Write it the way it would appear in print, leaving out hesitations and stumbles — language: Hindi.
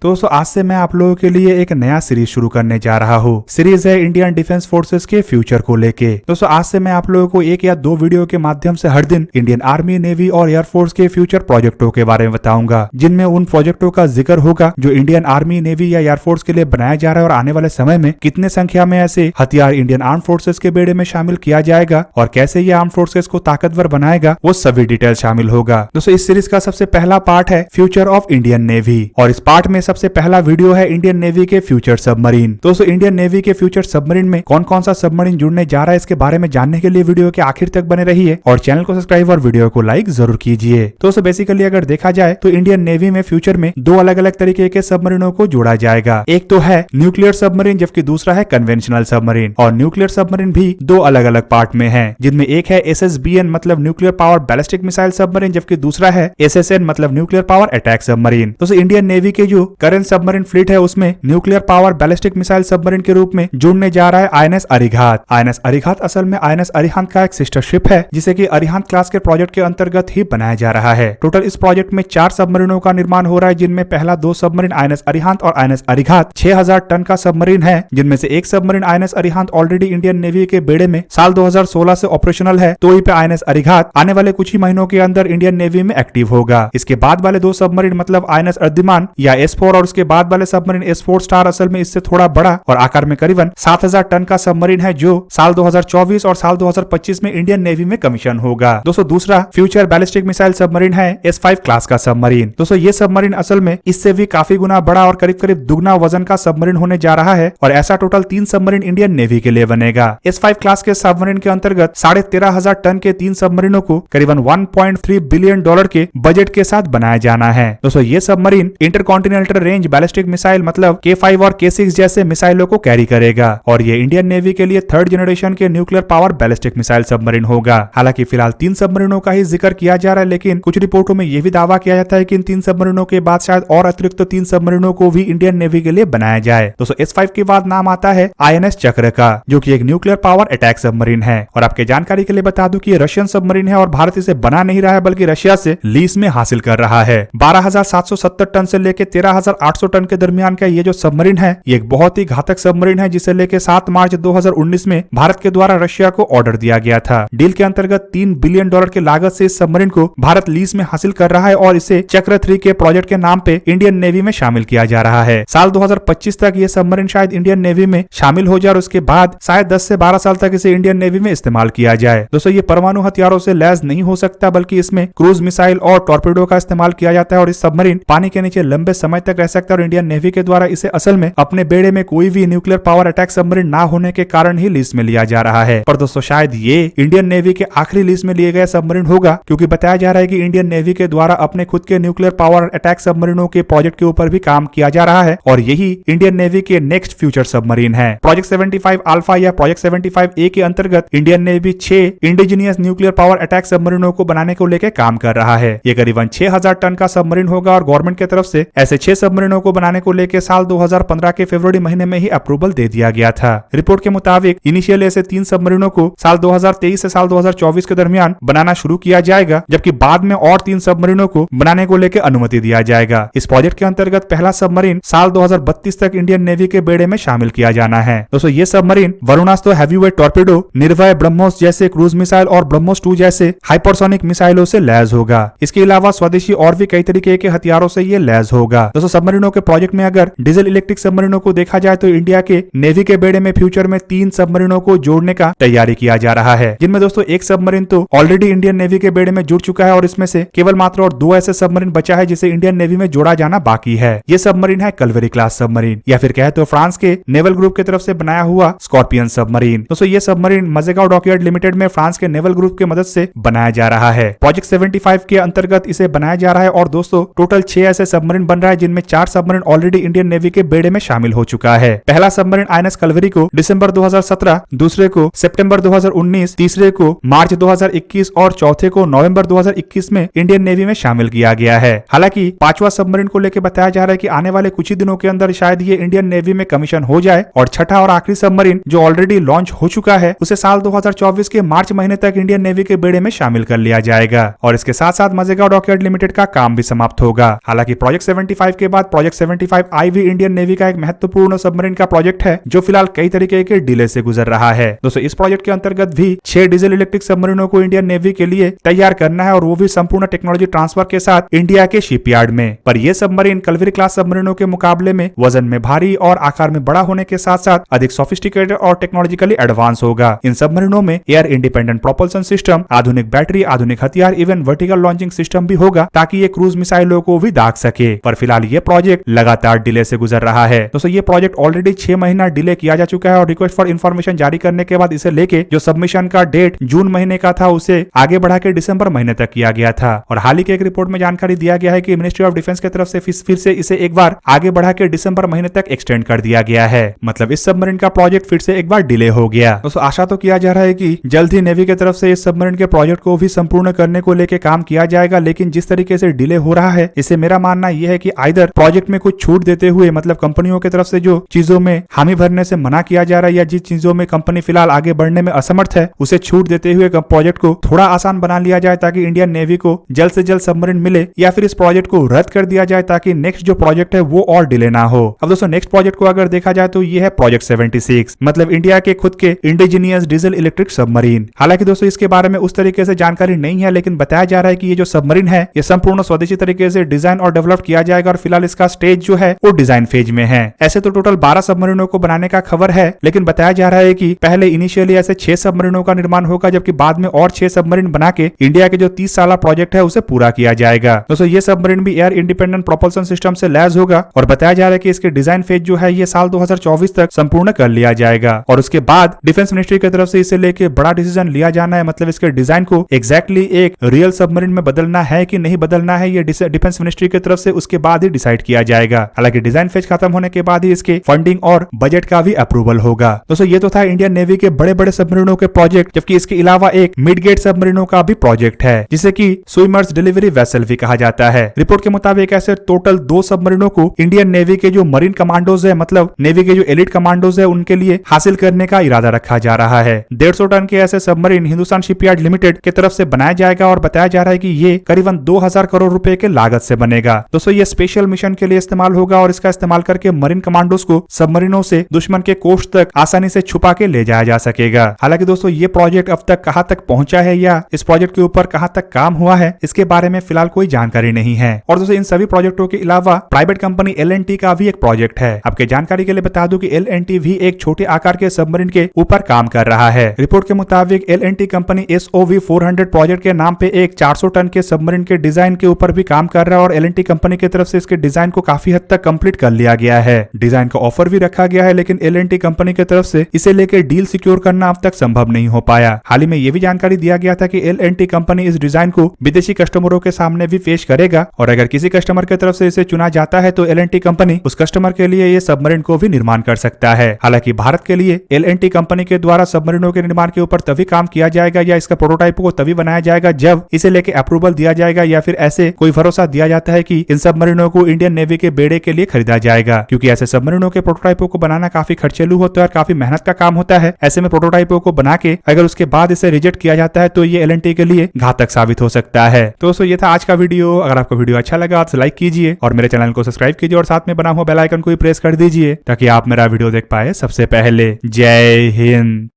दोस्तों आज से मैं आप लोगों के लिए एक नया सीरीज शुरू करने जा रहा हूँ। सीरीज है इंडियन डिफेंस फोर्सेस के फ्यूचर को लेके। दोस्तों आज से मैं आप लोगों को एक या दो वीडियो के माध्यम से हर दिन इंडियन आर्मी, नेवी और एयरफोर्स के फ्यूचर प्रोजेक्टों के बारे में बताऊंगा, जिनमें उन प्रोजेक्टों का जिक्र होगा जो इंडियन आर्मी, नेवी या एयरफोर्स के लिए बनाया जा रहा है और आने वाले समय में कितने संख्या में ऐसे हथियार इंडियन आर्म फोर्सेस के बेड़े में शामिल किया जाएगा और कैसे ये आर्म फोर्सेस को ताकतवर बनाएगा, वो सभी डिटेल शामिल होगा। दोस्तों इस सीरीज का सबसे पहला पार्ट है फ्यूचर ऑफ इंडियन नेवी और इस पार्ट में सबसे पहला वीडियो है इंडियन नेवी के फ्यूचर सबमरीन। दोस्तों इंडियन नेवी के फ्यूचर सबमरीन में कौन कौन सा सबमरीन जुड़ने जा रहा है इसके बारे में जानने के लिए वीडियो के आखिर तक बने रहिए और चैनल को सब्सक्राइब और वीडियो को लाइक जरूर कीजिए। दोस्तों बेसिकली अगर देखा जाए तो इंडियन नेवी में फ्यूचर में दो अलग अलग तरीके के सबमरीनों को जोड़ा जाएगा। एक तो है न्यूक्लियर सबमरीन जबकि दूसरा है कन्वेंशनल सबमरीन। और न्यूक्लियर सबमरीन भी दो अलग अलग पार्ट में है, जिनमें एक है SSBN मतलब nuclear power ballistic missile submarine जबकि दूसरा है SSN मतलब न्यूक्लियर पावर अटैक सबमरीन। दोस्तों इंडियन नेवी के जो करंट सबमरीन फ्लीट है उसमें nuclear power ballistic missile submarine के रूप में जुड़ने जा रहा है INS अरिहंत। INS अरिहंत असल में INS अरिहंत का एक सिस्टर शिप है जिसे कि अरिहंत क्लास के प्रोजेक्ट के अंतर्गत ही बनाया जा रहा है। टोटल इस प्रोजेक्ट में 4 सबमरीनों का निर्माण हो रहा है, जिनमें पहला 2 सबमरीन INS अरिहंत और INS अरिहंत 6000 टन का सबमरीन है, जिनमें से एक submarine INS Arihant already Indian navy के बेड़े में साल 2016 से ऑपरेशनल है, तो पे INS अरिहंत आने वाले कुछ ही महीनों के अंदर इंडियन नेवी में एक्टिव होगा। इसके बाद वाले 2 सबमरीन मतलब INS अर्दिमान या S4 और उसके बाद वाले सबमरीन S4 स्टार असल में इससे थोड़ा बड़ा और आकार में करीबन 7000 टन का सबमरीन है, जो साल 2024 और साल 2025 में इंडियन नेवी में कमीशन होगा। दोस्तों दूसरा फ्यूचर बैलिस्टिक मिसाइल सबमरीन है S5 क्लास का सबमरीन। दोस्तों ये सबमरीन असल में इससे भी काफी गुना बड़ा और करीब करीब दुगना वजन का सबमरीन होने जा रहा है और ऐसा टोटल 3 सबमरीन इंडियन नेवी के लिए बनेगा। S5 क्लास के सबमरीन के अंतर्गत 13,500 टन के 3 सबमरीनों को करीबन $1.3 बिलियन के बजट के साथ बनाया जाना है। दोस्तों ये submarine intercontinental range ballistic missile मतलब K5 और K6 जैसे मिसाइलों को कैरी करेगा और ये इंडियन नेवी के लिए 3rd जनरेशन के nuclear power ballistic missile submarine होगा। हालांकि फिलहाल 3 सबमरीनों का ही जिक्र किया जा रहा है, लेकिन कुछ रिपोर्टों में यह भी दावा किया जाता है कि इन 3 सबमरीनों के बाद शायद और अतिरिक्त 3 सबमरीनों को भी इंडियन नेवी के लिए बनाया जाए। दोस्तों S5 के बाद नाम आता है INS चक्र का, जो कि एक न्यूक्लियर पावर अटैक सबमरीन है और आपके जानकारी के लिए बता दूं कि ये रशियन सबमरीन है और भारत इसे बना नहीं रहा है बल्कि रशिया से लीज में हासिल कर रहा है। 12,770 टन से लेकर 13,800 टन के दरमियान का ये जो सबमरीन है ये एक बहुत ही घातक सबमरीन है, जिसे लेकर 7 मार्च 2019 में भारत के द्वारा रशिया को ऑर्डर दिया गया था। डील के अंतर्गत $3 बिलियन की लागत से इस सबमरीन को भारत लीज में हासिल कर रहा है और इसे चक्र 3 के प्रोजेक्ट के नाम पे इंडियन नेवी में शामिल किया जा रहा है। साल 2025 तक ये सबमरीन शायद इंडियन नेवी में शामिल हो जाए और उसके बाद शायद 10 से 12 साल तक इसे इंडियन नेवी में इस्तेमाल किया जाए। दोस्तों ये परमाणु हथियारों से लैस नहीं हो सकता बल्कि इसमें क्रूज मिसाइल और टॉर्पेडो का इस्तेमाल किया जाता है और इस सबमरीन पानी के नीचे लंबे समय तक रह सकता है और इंडियन नेवी के द्वारा इसे असल में अपने बेड़े में कोई भी न्यूक्लियर पावर अटैक सबमरीन ना होने के कारण ही लीज में लिया जा रहा है। पर दोस्तों शायद ये इंडियन नेवी के आखिरी लीज में लिए गए सबमरीन होगा, क्योंकि बताया जा रहा है कि इंडियन नेवी के द्वारा अपने खुद के न्यूक्लियर पावर अटैक सबमरीनों के प्रोजेक्ट के ऊपर भी काम किया जा रहा है और यही इंडियन नेवी के नेक्स्ट फ्यूचर सबमरीन है। प्रोजेक्ट 75 अल्फा या प्रोजेक्ट 75A के अंतर्गत Indian navy 6 indigenous nuclear power attack सबमरीनों को बनाने को लेकर काम कर रहा है। ये करीबन 6000 टन का सबमरीन होगा और गवर्नमेंट की तरफ से ऐसे 6 सबमरीनों को बनाने को लेकर साल 2015 के फरवरी महीने में ही अप्रूवल दे दिया गया था। रिपोर्ट के मुताबिक इनिशियल ऐसे 3 सबमरीनों को साल 2023 से साल 2024 के दरमियान बनाना शुरू किया जाएगा, जबकि बाद में और 3 सबमरीनों को बनाने को लेकर अनुमति दिया जाएगा। इस प्रोजेक्ट के अंतर्गत पहला सबमरीन साल 2032 तक इंडियन नेवी के बेड़े में शामिल किया जाना है। दोस्तों ये सबमरीन वरुणास्त्र हैवीवेट टॉर्पेडो, निर्भय, ब्रह्मोस जैसे क्रूज मिसाइल और ब्रह्मोस 2 जैसे हाइपरसोनिक मिसाइलों से लैस होगा। इसके अलावा स्वदेशी और भी कई तरीके के हथियारों से ये लैस होगा। दोस्तों सबमरीनों के प्रोजेक्ट में अगर डीजल इलेक्ट्रिक सबमरीनों को देखा जाए तो इंडिया के नेवी के बेड़े में फ्यूचर में 3 सबमरीनों को जोड़ने का तैयारी किया जा रहा है, जिनमें दोस्तों एक सबमरीन तो ऑलरेडी इंडियन नेवी के बेड़े में जुड़ चुका है और इसमें से केवल मात्र और 2 ऐसे सबमरीन बचा है जिसे इंडियन नेवी में जोड़ा जाना बाकी है। ये सबमरीन है कलवेरी क्लास सबमरीन या फिर कहे तो फ्रांस के नेवल ग्रुप की तरफ से बनाया हुआ स्कॉर्पियन सबमरीन। दोस्तों ये सबमरीन मजेगांव डॉकयार्ड लिमिटेड में फ्रांस के नेवल ग्रुप की मदद से बनाया जा रहा है। प्रोजेक्ट 75 के अंतर्गत इसे बनाया जा रहा है और दोस्तों टोटल 6 ऐसे सबमरीन बन रहा है, जिनमें 4 सबमरीन ऑलरेडी इंडियन नेवी के बेड़े में शामिल हो चुका है। पहला सबमरीन INS कलवेरी को दिसंबर 2017, दूसरे को सितंबर 2019, तीसरे को मार्च 2021 और चौथे को नवंबर 2021 में इंडियन नेवी में शामिल किया गया है। हालांकि 5वां सबमरीन को लेकर बताया जा रहा है कि आने वाले कुछ ही दिनों के अंदर शायद ये इंडियन नेवी में कमीशन हो जाए और छठा और आखिरी सबमरीन जो ऑलरेडी लॉन्च हो चुका है उसे साल 2024 के मार्च महीने तक इंडियन नेवी के बेड़े में शामिल कर लिया जाएगा और इसके साथ साथ मजेगांव डॉकयार्ड लिमिटेड का काम भी समाप्त होगा। हालांकि प्रोजेक्ट 75 के बाद प्रोजेक्ट 75 आई भी इंडियन नेवी का एक महत्वपूर्ण सबमरीन का प्रोजेक्ट है जो फिलहाल कई तरीके के डिले से गुजर रहा है। दोस्तों इस प्रोजेक्ट के अंतर्गत भी 6 डीजल इलेक्ट्रिक सबमरीनों को इंडियन नेवी के लिए तैयार करना है और वो भी संपूर्ण टेक्नोलॉजी ट्रांसफर के साथ इंडिया के शिपयार्ड में। पर ये सबमरीन कलवरी क्लास सबमरीनों के मुकाबले में वजन में भारी और आकार में बड़ा होने के साथ साथ अधिक सोफिस्टिकेटेड और टेक्नोलॉजिकली एडवांस होगा। इन सबमरीनों में एयर इंडिपेंडेंट प्रोपल्सन सिस्टम, आधुनिक बैटरी, आधुनिक हथियार, इवन वर्टिकल लॉन्चिंग सिस्टम भी होगा ताकि ये क्रूज मिसाइलों को भी दाग सके। पर फिलहाल ये प्रोजेक्ट लगातार डिले से गुजर रहा है। दोस्तों ये प्रोजेक्ट ऑलरेडी 6 महीना डिले किया जा चुका है और रिक्वेस्ट फॉर इन्फॉर्मेशन जारी करने के बाद इसे लेके जो सबमिशन का डेट जून महीने का था उसे आगे बढ़ा के दिसंबर महीने तक किया गया था। और हाल ही के एक रिपोर्ट में जानकारी दिया गया है कि मिनिस्ट्री ऑफ डिफेंस की तरफ से फिर से इसे एक बार आगे बढ़ा के दिसंबर महीने तक एक्सटेंड कर दिया गया है। मतलब इस सबमरीन का प्रोजेक्ट फिर से एक बार डिले हो गया। दोस्तों आशा तो किया जा रहा है कि जल्द ही नेवी की तरफ से इस सबमरीन के प्रोजेक्ट को भी संपूर्ण करने को लेकर काम किया जाएगा, लेकिन जिस तरीके से डिले हो रहा है इससे मेरा मानना यह है कि आइदर प्रोजेक्ट में कुछ छूट देते हुए, मतलब कंपनियों की तरफ से जो चीजों में हामी भरने से मना किया जा रहा है या जिस चीजों में कंपनी फिलहाल आगे बढ़ने में असमर्थ है उसे छूट देते हुए प्रोजेक्ट को थोड़ा आसान बना लिया जाए ताकि इंडियन नेवी को जल्द से जल्द सबमरीन मिले, या फिर इस प्रोजेक्ट को रद्द कर दिया जाए ताकि नेक्स्ट जो प्रोजेक्ट है वो और डिले ना हो। अब दोस्तों नेक्स्ट प्रोजेक्ट को अगर देखा जाए तो ये है प्रोजेक्ट 76, मतलब इंडिया के खुद के इंडिजीनियस डीजल इलेक्ट्रिक सबमरीन। हालांकि दोस्तों इसके बारे में उस तरीके से जानकारी नहीं है, लेकिन बताया जा रहा है कि ये जो सबमरीन है ये संपूर्ण स्वदेशी तरीके से डिजाइन और डेवलप किया जाएगा और फिलहाल इसका स्टेज जो है वो डिजाइन फेज में है। ऐसे तो टोटल 12 सबमरीनों को बनाने का खबर है, लेकिन बताया जा रहा है कि पहले इनिशियली ऐसे 6 सबमरीनों का निर्माण होगा, जबकि बाद में और 6 सबमरीन बना के इंडिया के जो 30 साल प्रोजेक्ट है उसे पूरा किया जाएगा। दोस्तों ये सबमरीन भी एयर इंडिपेंडेंट प्रोपल्सन सिस्टम से लैस होगा और बताया जा रहा है कि इसके डिजाइन फेज जो है ये साल 2024 तक संपूर्ण कर लिया जाएगा और उसके बाद डिफेंस मिनिस्ट्री की तरफ से इसे लेके बड़ा डिसीजन लिया जाना है। मतलब इसके डिजाइन को एग्जैक्टली एक रियल सबमरीन में बदलना है कि नहीं बदलना है, ये डिफेंस मिनिस्ट्री की तरफ से उसके बाद ही डिसाइड किया जाएगा। हालांकि डिजाइन फेज खत्म होने के बाद ही इसके फंडिंग और बजट का भी अप्रूवल होगा। दोस्तों ये तो था इंडियन नेवी के बड़े बड़े सबमरीनों के प्रोजेक्ट, जबकि इसके अलावा एक मिड गेट सबमरीनों का भी प्रोजेक्ट है जिसे कि स्विमर्स डिलीवरी वेसल भी कहा जाता है। रिपोर्ट के मुताबिक ऐसे टोटल 2 सबमरीनों को इंडियन नेवी के जो मरीन कमांडोज है, मतलब नेवी के जो एलिट कमांडोज है, उनके लिए हासिल करने का इरादा रखा जा रहा है। 150 टन के ऐसे सबमरीन हिंदुस्तान शिपयार्ड लिमिटेड की तरफ से बनाया जाएगा और बताया जा रहा है कि ये करीबन 2000 करोड़ रुपए के लागत से बनेगा। दोस्तों ये स्पेशल मिशन के लिए इस्तेमाल होगा और इसका इस्तेमाल करके मरीन कमांडोज को सबमरीनों से दुश्मन के कोस्ट तक आसानी से छुपा के ले जाया जा सकेगा। हालांकि दोस्तों ये प्रोजेक्ट अब तक कहां तक पहुंचा है या इस प्रोजेक्ट के ऊपर कहां तक काम हुआ है इसके बारे में फिलहाल कोई जानकारी नहीं है। और दोस्तों इन सभी प्रोजेक्टों के अलावा प्राइवेट कंपनी LNT का भी एक प्रोजेक्ट है। आपके जानकारी के लिए बता दूं कि LNT भी एक छोटे आकार के सबमरीन के ऊपर काम कर रहा है। रिपोर्ट के मुताबिक LNT कंपनी SOV 400 प्रोजेक्ट के नाम पे एक 400 टन के सबमरीन के डिजाइन के ऊपर भी काम कर रहा है और LNT कंपनी की तरफ से इसके डिजाइन को काफी हद तक कंप्लीट कर लिया गया है। डिजाइन का ऑफर भी रखा गया है, लेकिन LNT कंपनी की तरफ से इसे लेकर डील सिक्योर करना अब तक संभव नहीं हो पाया। हाल ही में यह भी जानकारी दिया गया था कि LNT कंपनी इस डिजाइन को विदेशी कस्टमरों के सामने भी पेश करेगा और अगर किसी कस्टमर की तरफ से इसे चुना जाता है तो LNT कंपनी उस कस्टमर के लिए ये सबमरीन को भी निर्माण कर सकता है। हालांकि भारत के लिए LNT कंपनी के द्वारा सबमरीनों के निर्माण के ऊपर तभी काम किया जाएगा या इसका प्रोटोटाइप को तभी बनाया जाएगा जब इसे लेके अप्रूवल दिया जाएगा या फिर ऐसे कोई भरोसा दिया जाता है कि इन सबमरीनों को इंडियन नेवी के बेड़े के लिए खरीदा जाएगा, क्योंकि ऐसे सबमरीनों के प्रोटोटाइपों को बनाना काफी खर्चेलू होता है और काफी मेहनत का काम होता है। ऐसे में प्रोटोटाइपों को बना के अगर उसके बाद इसे रिजेक्ट किया जाता है तो ये LNT के लिए घातक साबित हो सकता है। तो दोस्तों ये था आज का वीडियो। अगर आपको वीडियो अच्छा लगा तो लाइक कीजिए और मेरे चैनल को सब्सक्राइब कीजिए और साथ में बना हुआ बेल आइकन को भी प्रेस कर दीजिए ताकि आप मेरा वीडियो देख पाए सबसे पहले। जय हिंद।